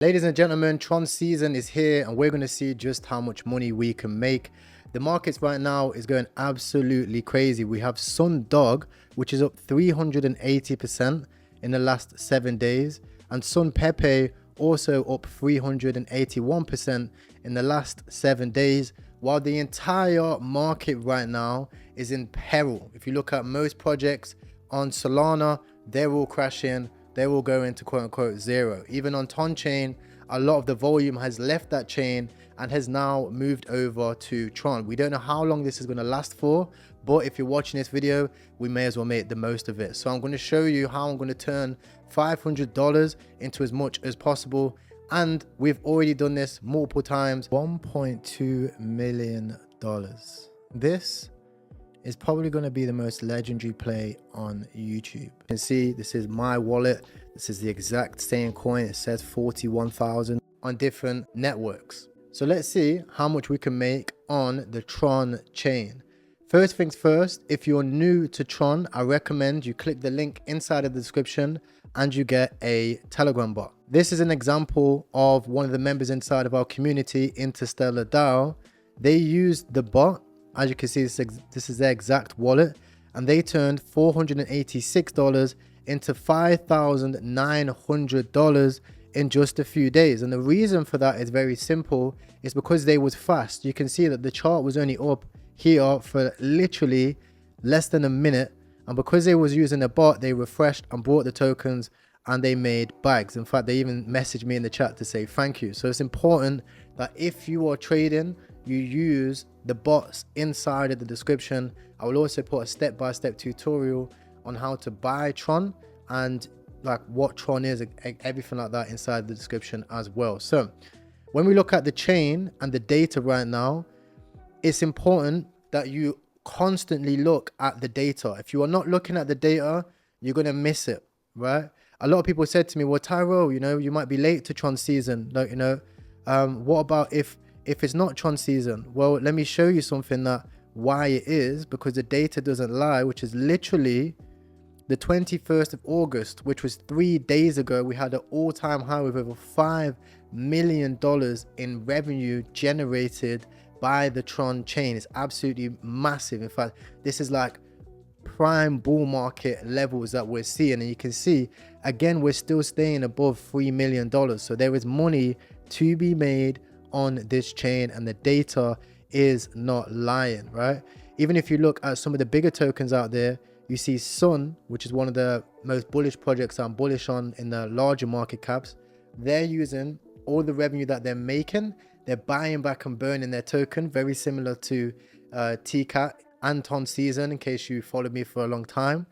Ladies and gentlemen, Tron season is here and we're going to see just how much money we can make. The markets right now is going absolutely crazy. We have Dog, which is up 380% in the last 7 days, and Sun Pepe also up 381% in the last 7 days, while the entire market right now is in peril. If you look at most projects on Solana, they're all crashing. They will go into quote unquote zero. Even on Tron chain, a lot of the volume has left that chain and has now moved over to Tron. We don't know how long this is going to last for, but if you're watching this video, we may as well make the most of it. So I'm going to show you how I'm going to turn $500 into as much as possible. And we've already done this multiple times. $1.2 million. This is probably going to be the most legendary play on YouTube. You can see this is my wallet. This is the exact same coin. It says 41,000 on different networks. So let's see how much we can make on the Tron chain. First things first, if you're new to Tron, I recommend you click the link inside of the description and you get a Telegram bot. This is an example of one of the members inside of our community, Interstellar DAO. They used the bot. As you can see, this is their exact wallet, and they turned $486 into $5,900 in just a few days. And the reason for that is very simple. It's because they was fast. You can see that the chart was only up here for literally less than a minute, and because they was using a bot, they refreshed and bought the tokens and they made bags. In fact, they even messaged me in the chat to say thank you. So it's important that if you are trading, you use the bots inside of the description. I will also put a step-by-step tutorial on how to buy Tron and like what Tron is, everything like that inside the description as well. So when we look at the chain and the data right now, it's important that you constantly look at the data. If you are not looking at the data, you're going to miss it, right? A lot of people said to me, well, Tyro, you might be late to Tron season. Like, what about if it's not Tron season? Well, let me show you something that why it is, because the data doesn't lie, which is literally the 21st of August, which was 3 days ago. We had an all-time high with over $5 million in revenue generated by the Tron chain. It's absolutely massive. In fact, this is like prime bull market levels that we're seeing, and you can see again we're still staying above $3 million. So there is money to be made on this chain, and the data is not lying, right? Even if you look at some of the bigger tokens out there, you see Sun, which is one of the most bullish projects I'm bullish on in the larger market caps. They're using all the revenue that they're making, they're buying back and burning their token, very similar to TCAT and Tron season, in case you followed me for a long time.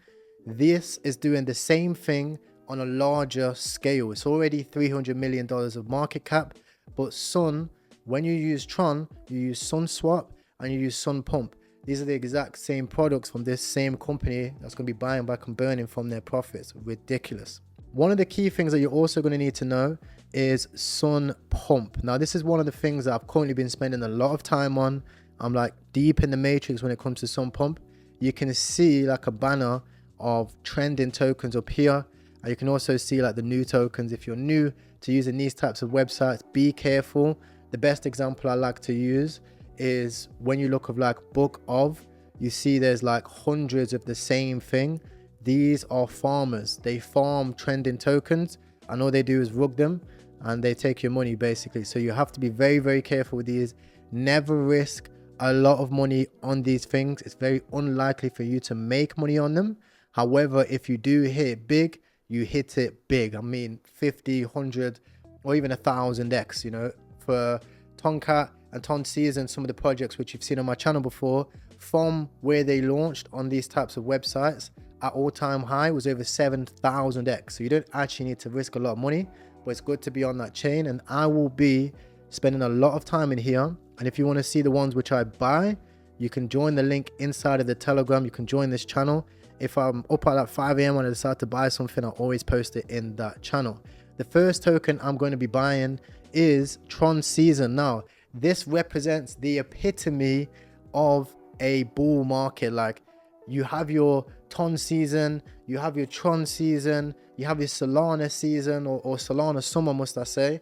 This is doing the same thing on a larger scale. It's already $300 million of market cap. But Sun, when you use Tron, you use Sun Swap and you use Sun Pump. These are the exact same products from this same company that's going to be buying back and burning from their profits. Ridiculous. One of the key things that you're also going to need to know is Sun Pump. Now, this is one of the things that I've currently been spending a lot of time on. I'm like deep in the matrix when it comes to Sun Pump. You can see like a banner of trending tokens up here. And you can also see like the new tokens. If you're new to using these types of websites, be careful. The best example I like to use is when you look of like book of, you see there's like hundreds of the same thing. These are farmers. They farm trending tokens, and all they do is rug them and they take your money basically. So you have to be very, very careful with these. Never risk a lot of money on these things. It's very unlikely for you to make money on them. However, if you do hit big, you hit it big. I mean 50, 100 or even 1,000x, for Tonkat and Tron season, some of the projects which you've seen on my channel before, from where they launched on these types of websites at all-time high was over 7,000x. So you don't actually need to risk a lot of money, but it's good to be on that chain. And I will be spending a lot of time in here. And if you want to see the ones which I buy, you can join the link inside of the Telegram. You can join this channel. If I'm up at like 5 a.m. when I decide to buy something, I'll always post it in that channel. The first token I'm going to be buying is Tron season. Now, this represents the epitome of a bull market. Like, you have your Tron season, you have your Tron season, you have your Solana season, or Solana summer, must I say.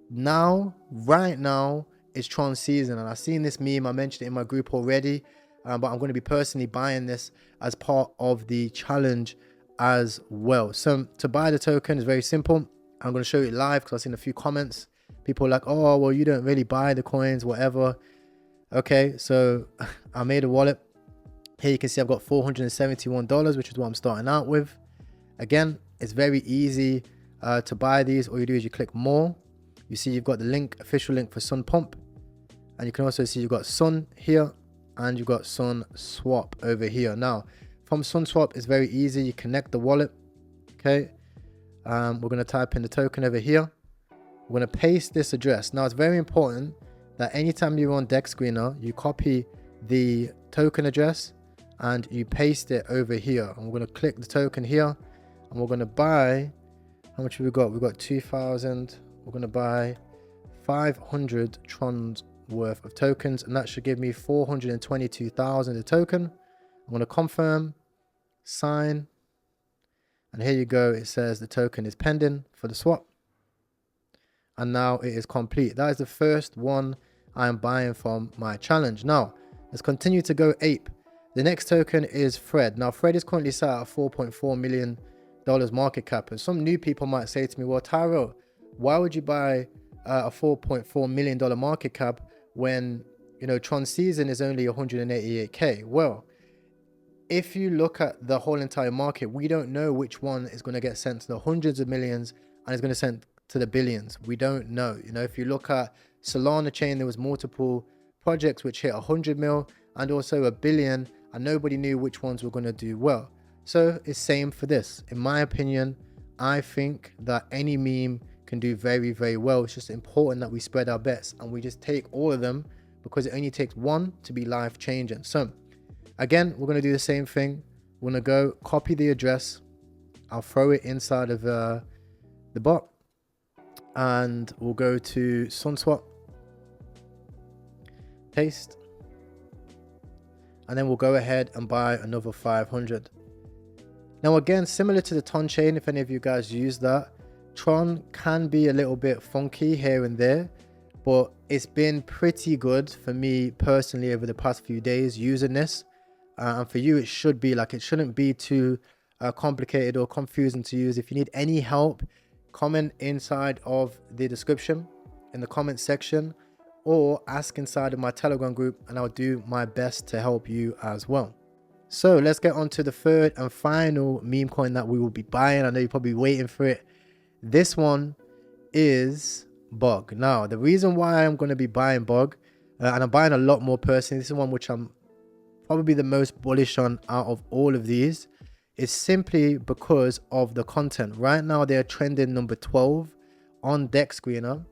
right now, it's Tron season, and I've seen this meme. I mentioned it in my group already, but I'm going to be personally buying this as part of the challenge as well. So to buy the token is very simple. I'm going to show you live because I've seen a few comments. People are like, oh, well, you don't really buy the coins, whatever. Okay, so I made a wallet. Here you can see I've got $471, which is what I'm starting out with. Again, it's very easy to buy these. All you do is you click more. You see you've got the link, official link for Sun Pump. And you can also see you've got Sun here and you've got Sun Swap over here. Now, from Sun Swap, it's very easy. You connect the wallet. Okay. We're going to type in the token over here. We're going to paste this address. Now, it's very important that anytime you're on Deck Screener, you copy the token address and you paste it over here. And we're going to click the token here and we're going to buy, how much have we got? We've got 2,000. We're going to buy 500 Trons worth of tokens, and that should give me 422,000 a token. I'm going to confirm, sign, and here you go. It says the token is pending for the swap, and now it is complete. That is the first one I am buying from my challenge. Now let's continue to go ape. The next token is Fred. Now Fred is currently sat at $4.4 million market cap, and some new people might say to me, well, Tyro, why would you buy a $4.4 million market cap when, you know, Tron season is only 188k? Well, if you look at the whole entire market, we don't know which one is going to get sent to the hundreds of millions and is going to send to the billions. We don't know. You know, if you look at Solana chain, there was multiple projects which hit 100 mil and also a billion, and nobody knew which ones were going to do well. So it's same for this. In my opinion, I think that any meme can do very, very well. It's just important that we spread our bets and we just take all of them, because it only takes one to be life changing. So again, we're going to do the same thing. We're going to go copy the address. I'll throw it inside of the bot, and we'll go to SunSwap, paste, and then we'll go ahead and buy another 500. Now again, similar to the Tron chain, if any of you guys use that, Tron can be a little bit funky here and there, but it's been pretty good for me personally over the past few days using this. And for you, it should be like, it shouldn't be too complicated or confusing to use. If you need any help, comment inside of the description in the comment section, or ask inside of my Telegram group, and I'll do my best to help you as well. So let's get on to the third and final meme coin that we will be buying. I know you're probably waiting for it. This one is Bug. Now, the reason why I'm going to be buying Bug, and I'm buying a lot more personally, this is one which I'm probably the most bullish on out of all of these, is simply because of the content. Right now, they're trending number 12 on Deck Screener.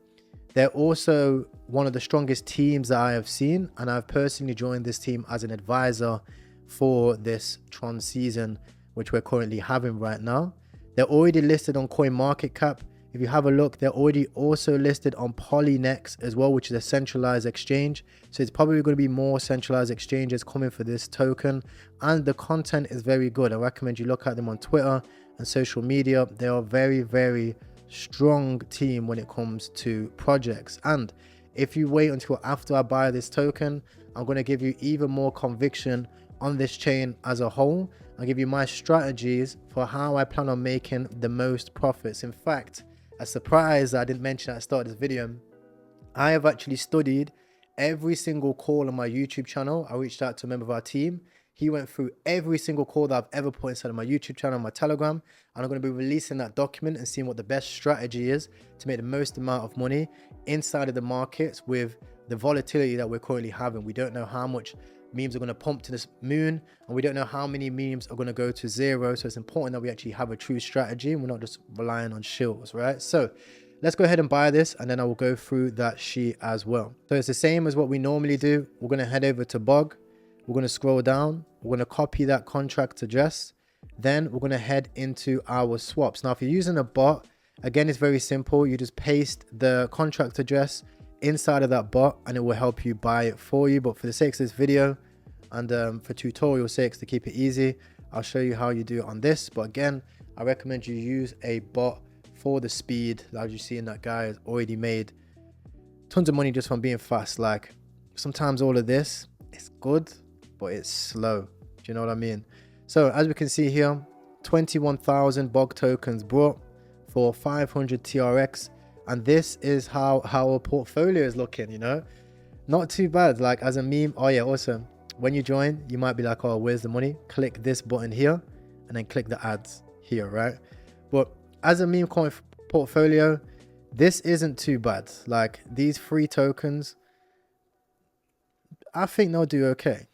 They're also one of the strongest teams that I have seen, and I've personally joined this team as an advisor for this Tron season, which we're currently having right now. They're already listed on CoinMarketCap. If you have a look, they're already also listed on Polynex as well, which is a centralized exchange. So it's probably going to be more centralized exchanges coming for this token. And the content is very good. I recommend you look at them on Twitter and social media. They are a very, very strong team when it comes to projects. And if you wait until after I buy this token, I'm going to give you even more conviction on this chain as a whole. I'll give you my strategies for how I plan on making the most profits. In fact, a surprise that I didn't mention at the start of this video, I have actually studied every single call on my YouTube channel. I reached out to a member of our team. He went through every single call that I've ever put inside of my YouTube channel and my Telegram. And I'm going to be releasing that document and seeing what the best strategy is to make the most amount of money inside of the markets with the volatility that we're currently having. We don't know how much memes are going to pump to this moon, and we don't know how many memes are going to go to zero. So it's important that we actually have a true strategy and we're not just relying on shills, right? So let's go ahead and buy this, and then I will go through that sheet as well. So it's the same as what we normally do. We're going to head over to Bug. We're going to scroll down. We're going to copy that contract address. Then we're going to head into our swaps. Now, if you're using a bot, again, it's very simple. You just paste the contract address inside of that bot and it will help you buy it for you. But for the sake of this video and for tutorial sakes, to keep it easy, I'll show you how you do it on this. But again, I recommend you use a bot for the speed. As you see in that guy has already made tons of money just from being fast. Like sometimes all of this is good, but it's slow. Do you know what I mean? So as we can see here, 21,000 bog tokens brought for 500 TRX, and this is how our portfolio is looking, you know. Not too bad. Like as a meme, oh yeah, awesome. When you join, you might be like, oh, where's the money? Click this button here and then click the ads here, right? But as a meme coin portfolio, this isn't too bad. Like these free tokens, I think they'll do okay.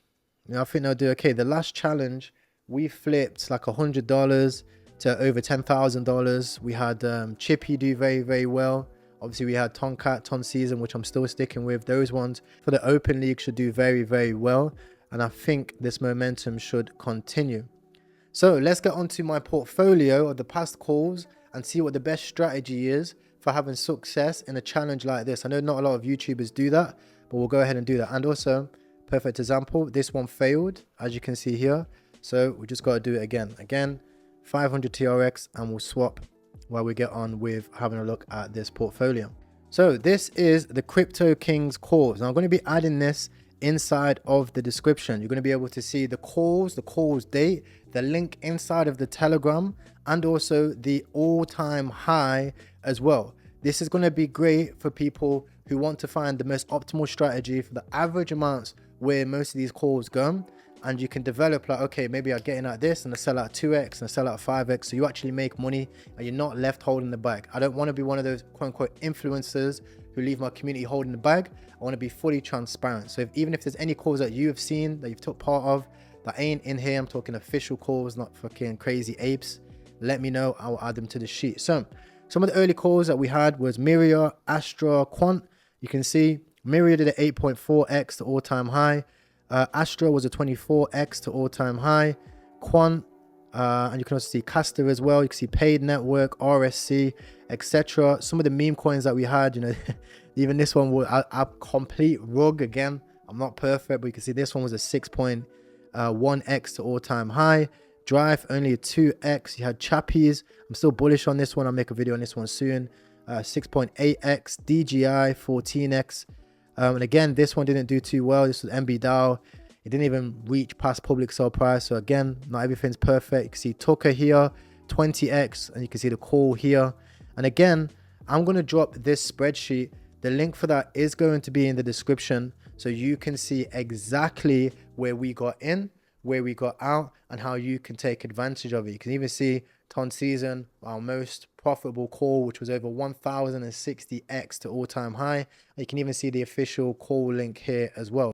You know, I think they'll do okay. The last challenge, we flipped like $100 to over $10,000. We had Chippy do very, very well. Obviously, we had Tonkat, Ton Season, which I'm still sticking with. Those ones for the Open League should do very, very well. And I think this momentum should continue. So let's get onto my portfolio of the past calls and see what the best strategy is for having success in a challenge like this. I know not a lot of YouTubers do that, but we'll go ahead and do that. And also, perfect example, this one failed, as you can see here. So we just got to do it again. Again, 500 TRX, and we'll swap while we get on with having a look at this portfolio. So this is the Crypto Kings calls. Now I'm going to be adding this inside of the description. You're going to be able to see the calls date, the link inside of the Telegram, and also the all-time high as well. This is going to be great for people who want to find the most optimal strategy for the average amounts where most of these calls go. And you can develop like, okay, maybe I get in at this and I sell at 2x and I sell at 5x. So you actually make money and you're not left holding the bag. I don't want to be one of those quote unquote influencers who leave my community holding the bag. I want to be fully transparent. So even if there's any calls that you have seen that you've took part of that ain't in here, I'm talking official calls, not fucking crazy apes, let me know. I'll add them to the sheet. So some of the early calls that we had was Myria, Astra, Quant. You can see Myria did an 8.4x to all-time high. Astra was a 24x to all-time high. Quant, and you can also see Castor as well. You can see Paid Network, RSC, etc. Some of the meme coins that we had, you know, even this one was a complete rug again. I'm not perfect, but you can see this one was a 6.1x to all-time high. Drive only a 2x. You had Chappies. I'm still bullish on this one. I'll make a video on this one soon. 6.8x. DGI 14x. And again, this one didn't do too well. This was MBDAO. It didn't even reach past public sale price. So again, not everything's perfect. You can see Tucker here, 20x, and you can see the call here. And again, I'm going to drop this spreadsheet. The link for that is going to be in the description. So you can see exactly where we got in, where we got out, and how you can take advantage of it. You can even see Ton Season, our most profitable call, which was over 1060x to all-time high. You can even see the official call link here as well.